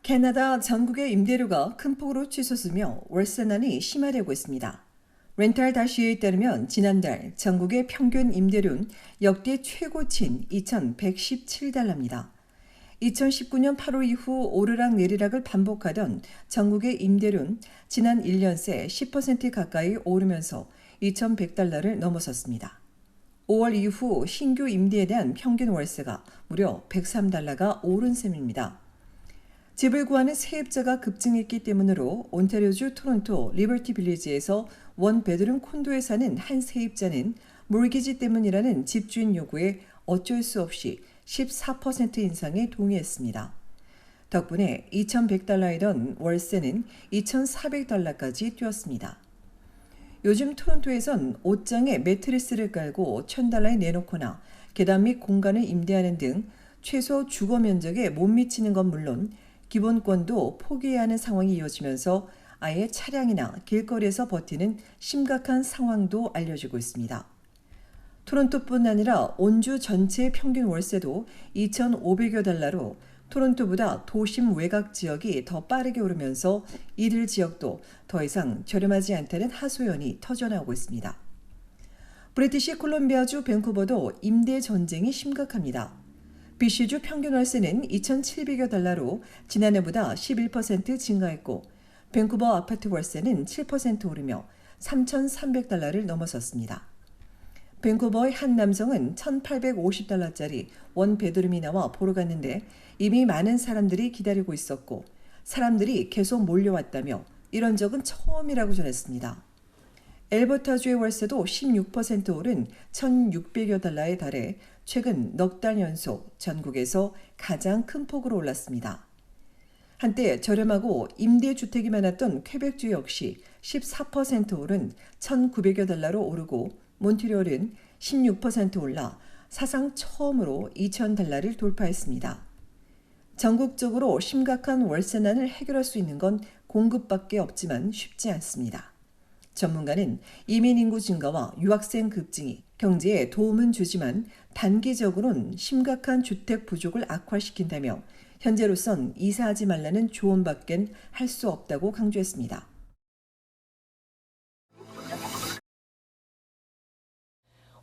캐나다 전국의 임대료가 큰 폭으로 치솟으며 월세난이 심화되고 있습니다. 렌탈 다시에 따르면 지난달 전국의 평균 임대료는 역대 최고치인 2,117달러입니다. 2019년 8월 이후 오르락내리락을 반복하던 전국의 임대료는 지난 1년 새 10% 가까이 오르면서 2,100달러를 넘어섰습니다. 5월 이후 신규 임대에 대한 평균 월세가 무려 103달러가 오른 셈입니다. 집을 구하는 세입자가 급증했기 때문으로 온타리오주 토론토 리버티 빌리지에서 원 베드룸 콘도에 사는 한 세입자는 몰기지 때문이라는 집주인 요구에 어쩔 수 없이 14% 인상에 동의했습니다. 덕분에 2,100달러이던 월세는 2,400달러까지 뛰었습니다. 요즘 토론토에선 옷장에 매트리스를 깔고 1,000달러에 내놓거나 계단 및 공간을 임대하는 등 최소 주거 면적에 못 미치는 건 물론 기본권도 포기해야 하는 상황이 이어지면서 아예 차량이나 길거리에서 버티는 심각한 상황도 알려지고 있습니다. 토론토뿐 아니라 온주 전체의 평균 월세도 2,500여 달러로 토론토보다 도심 외곽 지역이 더 빠르게 오르면서 이들 지역도 더 이상 저렴하지 않다는 하소연이 터져나오고 있습니다. 브리티시 콜롬비아주 밴쿠버도 임대 전쟁이 심각합니다. BC주 평균 월세는 2,700여 달러로 지난해보다 11% 증가했고 밴쿠버 아파트 월세는 7% 오르며 3,300달러를 넘어섰습니다. 밴쿠버의 한 남성은 1,850달러짜리 원 베드룸이 나와 보러 갔는데 이미 많은 사람들이 기다리고 있었고 사람들이 계속 몰려왔다며 이런 적은 처음이라고 전했습니다. 엘버타주의 월세도 16% 오른 1,600여 달러에 달해 최근 넉 달 연속 전국에서 가장 큰 폭으로 올랐습니다. 한때 저렴하고 임대주택이 많았던 퀘벡주 역시 14% 오른 1,900여 달러로 오르고 몬트리올은 16% 올라 사상 처음으로 2,000달러를 돌파했습니다. 전국적으로 심각한 월세난을 해결할 수 있는 건 공급밖에 없지만 쉽지 않습니다. 전문가는 이민 인구 증가와 유학생 급증이 경제에 도움은 주지만 단기적으로는 심각한 주택 부족을 악화시킨다며 현재로선 이사하지 말라는 조언밖엔 할 수 없다고 강조했습니다.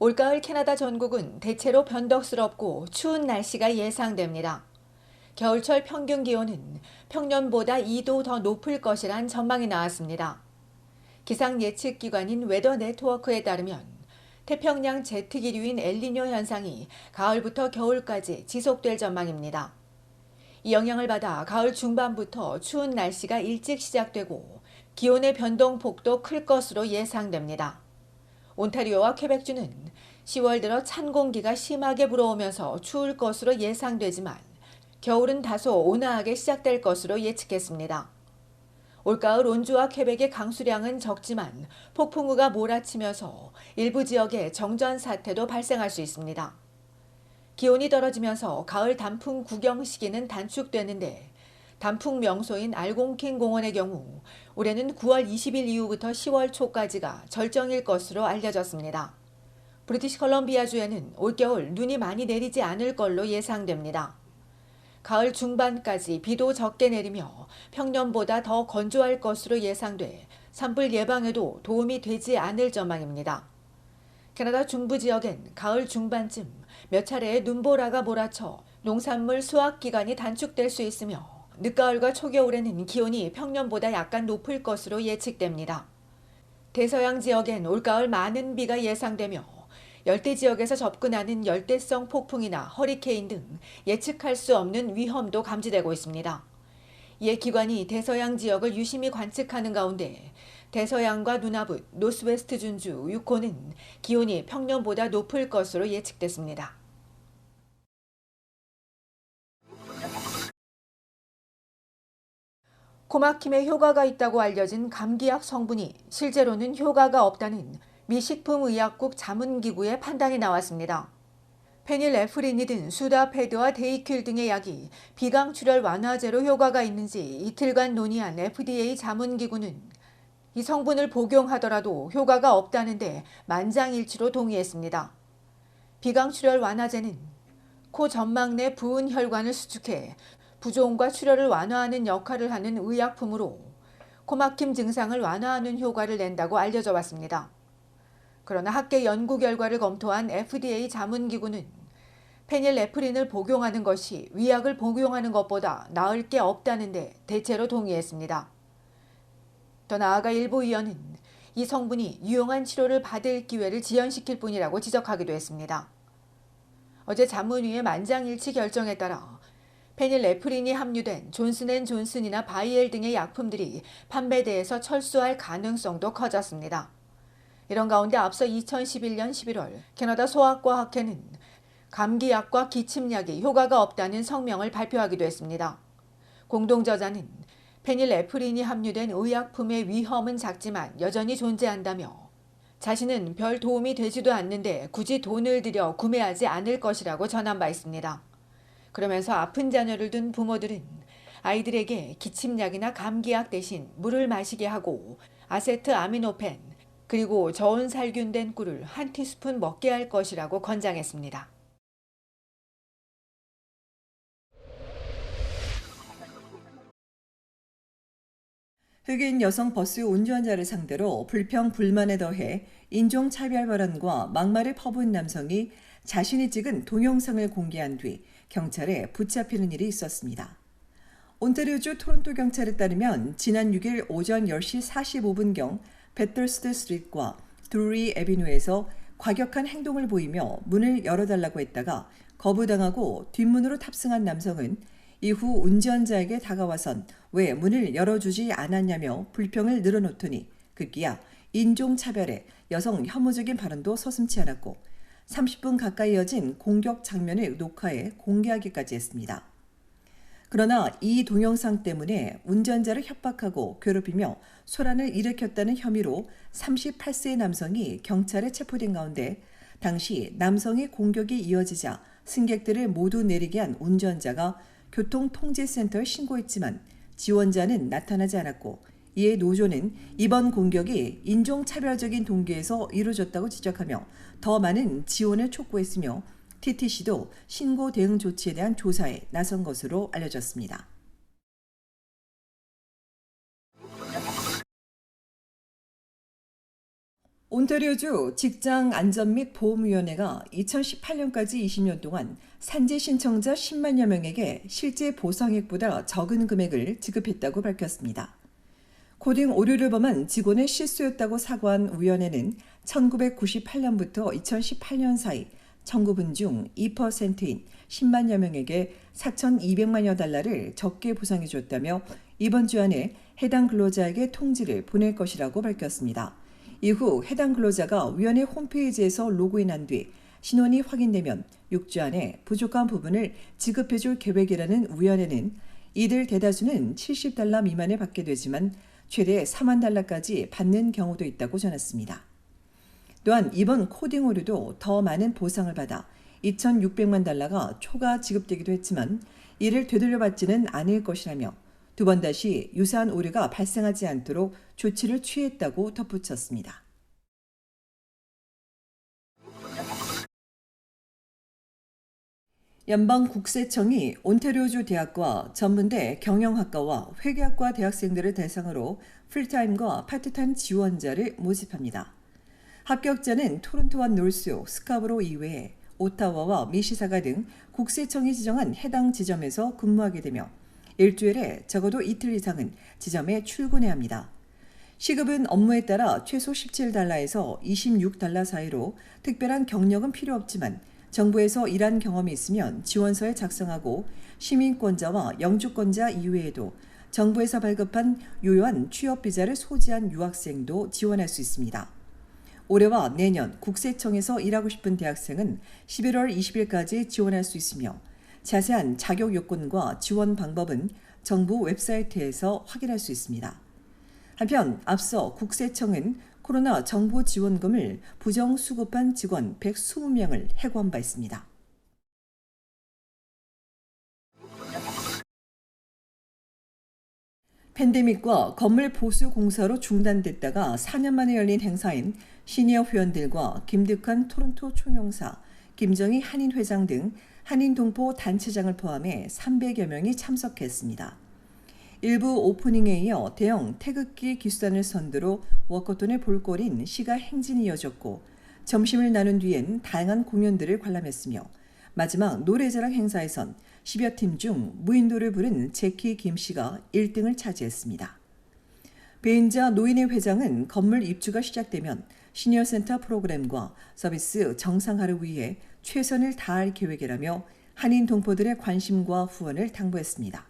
올가을 캐나다 전국은 대체로 변덕스럽고 추운 날씨가 예상됩니다. 겨울철 평균 기온은 평년보다 2도 더 높을 것이란 전망이 나왔습니다. 기상 예측 기관인 웨더 네트워크에 따르면 태평양 제트기류인 엘니뇨 현상이 가을부터 겨울까지 지속될 전망입니다. 이 영향을 받아 가을 중반부터 추운 날씨가 일찍 시작되고 기온의 변동폭도 클 것으로 예상됩니다. 온타리오와 퀘벡주는 10월 들어 찬 공기가 심하게 불어오면서 추울 것으로 예상되지만 겨울은 다소 온화하게 시작될 것으로 예측했습니다. 올가을 온주와 퀘벡의 강수량은 적지만 폭풍우가 몰아치면서 일부 지역에 정전 사태도 발생할 수 있습니다. 기온이 떨어지면서 가을 단풍 구경 시기는 단축되는데 단풍 명소인 알곤킹 공원의 경우 올해는 9월 20일 이후부터 10월 초까지가 절정일 것으로 알려졌습니다. 브리티시 컬럼비아주에는 올겨울 눈이 많이 내리지 않을 걸로 예상됩니다. 가을 중반까지 비도 적게 내리며 평년보다 더 건조할 것으로 예상돼 산불 예방에도 도움이 되지 않을 전망입니다. 캐나다 중부 지역엔 가을 중반쯤 몇 차례의 눈보라가 몰아쳐 농산물 수확 기간이 단축될 수 있으며 늦가을과 초겨울에는 기온이 평년보다 약간 높을 것으로 예측됩니다. 대서양 지역엔 올가을 많은 비가 예상되며 열대 지역에서 접근하는 열대성 폭풍이나 허리케인 등 예측할 수 없는 위험도 감지되고 있습니다. 이에 기관이 대서양 지역을 유심히 관측하는 가운데 대서양과 누나붓, 노스웨스트 준주, 유코는 기온이 평년보다 높을 것으로 예측됐습니다. 코막힘에 효과가 있다고 알려진 감기약 성분이 실제로는 효과가 없다는 미 식품의약국 자문기구의 판단이 나왔습니다. 페닐에프린이든 수다패드와 데이퀼 등의 약이 비강출혈 완화제로 효과가 있는지 이틀간 논의한 FDA 자문기구는 이 성분을 복용하더라도 효과가 없다는데 만장일치로 동의했습니다. 비강출혈 완화제는 코 점막 내 부은 혈관을 수축해 부종과 출혈을 완화하는 역할을 하는 의약품으로 코막힘 증상을 완화하는 효과를 낸다고 알려져 왔습니다. 그러나 학계 연구 결과를 검토한 FDA 자문기구는 페닐에프린을 복용하는 것이 위약을 복용하는 것보다 나을 게 없다는데 대체로 동의했습니다. 더 나아가 일부 의원은 이 성분이 유용한 치료를 받을 기회를 지연시킬 뿐이라고 지적하기도 했습니다. 어제 자문위의 만장일치 결정에 따라 페닐에프린이 함유된 존슨앤존슨이나 바이엘 등의 약품들이 판매대에서 철수할 가능성도 커졌습니다. 이런 가운데 앞서 2011년 11월 캐나다 소아과학회는 감기약과 기침약이 효과가 없다는 성명을 발표하기도 했습니다. 공동저자는 페닐에프린이 함유된 의약품의 위험은 작지만 여전히 존재한다며 자신은 별 도움이 되지도 않는데 굳이 돈을 들여 구매하지 않을 것이라고 전한 바 있습니다. 그러면서 아픈 자녀를 둔 부모들은 아이들에게 기침약이나 감기약 대신 물을 마시게 하고 아세트아미노펜 그리고 저온 살균된 꿀을 한 티스푼 먹게 할 것이라고 권장했습니다. 흑인 여성 버스 운전자를 상대로 불평 불만에 더해 인종차별 발언과 막말을 퍼부은 남성이 자신이 찍은 동영상을 공개한 뒤 경찰에 붙잡히는 일이 있었습니다. 온타리오주 토론토 경찰에 따르면 지난 6일 오전 10시 45분경 배터스트 스트리트과 드루리 애비뉴에서 과격한 행동을 보이며 문을 열어달라고 했다가 거부당하고 뒷문으로 탑승한 남성은 이후 운전자에게 다가와선 왜 문을 열어주지 않았냐며 불평을 늘어놓더니 급기야 인종차별에 여성 혐오적인 발언도 서슴지 않았고 30분 가까이 이어진 공격 장면을 녹화해 공개하기까지 했습니다. 그러나 이 동영상 때문에 운전자를 협박하고 괴롭히며 소란을 일으켰다는 혐의로 38세의 남성이 경찰에 체포된 가운데 당시 남성의 공격이 이어지자 승객들을 모두 내리게 한 운전자가 교통통제센터에 신고했지만 지원자는 나타나지 않았고 이에 노조는 이번 공격이 인종차별적인 동기에서 이루어졌다고 지적하며 더 많은 지원을 촉구했으며 TTC도 신고 대응 조치에 대한 조사에 나선 것으로 알려졌습니다. 온타리오주 직장안전 및 보험위원회가 2018년까지 20년 동안 산재 신청자 10만여 명에게 실제 보상액보다 적은 금액을 지급했다고 밝혔습니다. 코딩 오류를 범한 직원의 실수였다고 사과한 위원회는 1998년부터 2018년 사이 청구분 중 2%인 10만여 명에게 4,200만여 달러를 적게 보상해줬다며 이번 주 안에 해당 근로자에게 통지를 보낼 것이라고 밝혔습니다. 이후 해당 근로자가 위원회 홈페이지에서 로그인한 뒤 신원이 확인되면 6주 안에 부족한 부분을 지급해줄 계획이라는 위원회는 이들 대다수는 70달러 미만을 받게 되지만 최대 4만 달러까지 받는 경우도 있다고 전했습니다. 또한 이번 코딩 오류도 더 많은 보상을 받아 2,600만 달러가 초과 지급되기도 했지만 이를 되돌려받지는 않을 것이라며 두 번 다시 유사한 오류가 발생하지 않도록 조치를 취했다고 덧붙였습니다. 연방국세청이 온타리오주 대학과 전문대 경영학과와 회계학과 대학생들을 대상으로 풀타임과 파트타임 지원자를 모집합니다. 합격자는 토론토와 놀수, 스카보로 이외에 오타와와 미시사가 등 국세청이 지정한 해당 지점에서 근무하게 되며 일주일에 적어도 이틀 이상은 지점에 출근해야 합니다. 시급은 업무에 따라 최소 17달러에서 26달러 사이로 특별한 경력은 필요 없지만 정부에서 일한 경험이 있으면 지원서에 작성하고 시민권자와 영주권자 이외에도 정부에서 발급한 유효한 취업비자를 소지한 유학생도 지원할 수 있습니다. 올해와 내년 국세청에서 일하고 싶은 대학생은 11월 20일까지 지원할 수 있으며 자세한 자격 요건과 지원 방법은 정부 웹사이트에서 확인할 수 있습니다. 한편 앞서 국세청은 코로나 정부 지원금을 부정 수급한 직원 120명을 해고한 바 있습니다. 팬데믹과 건물 보수 공사로 중단됐다가 4년 만에 열린 행사인 시니어 회원들과 김득한 토론토 총영사, 김정희 한인 회장 등 한인동포 단체장을 포함해 300여 명이 참석했습니다. 일부 오프닝에 이어 대형 태극기 기수단을 선두로 워커톤의 볼거리인 시가 행진이 이어졌고 점심을 나눈 뒤엔 다양한 공연들을 관람했으며 마지막 노래자랑 행사에선 10여 팀 중 무인도를 부른 제키 김 씨가 1등을 차지했습니다. 배인자 노인회 회장은 건물 입주가 시작되면 시니어센터 프로그램과 서비스 정상화를 위해 최선을 다할 계획이라며 한인 동포들의 관심과 후원을 당부했습니다.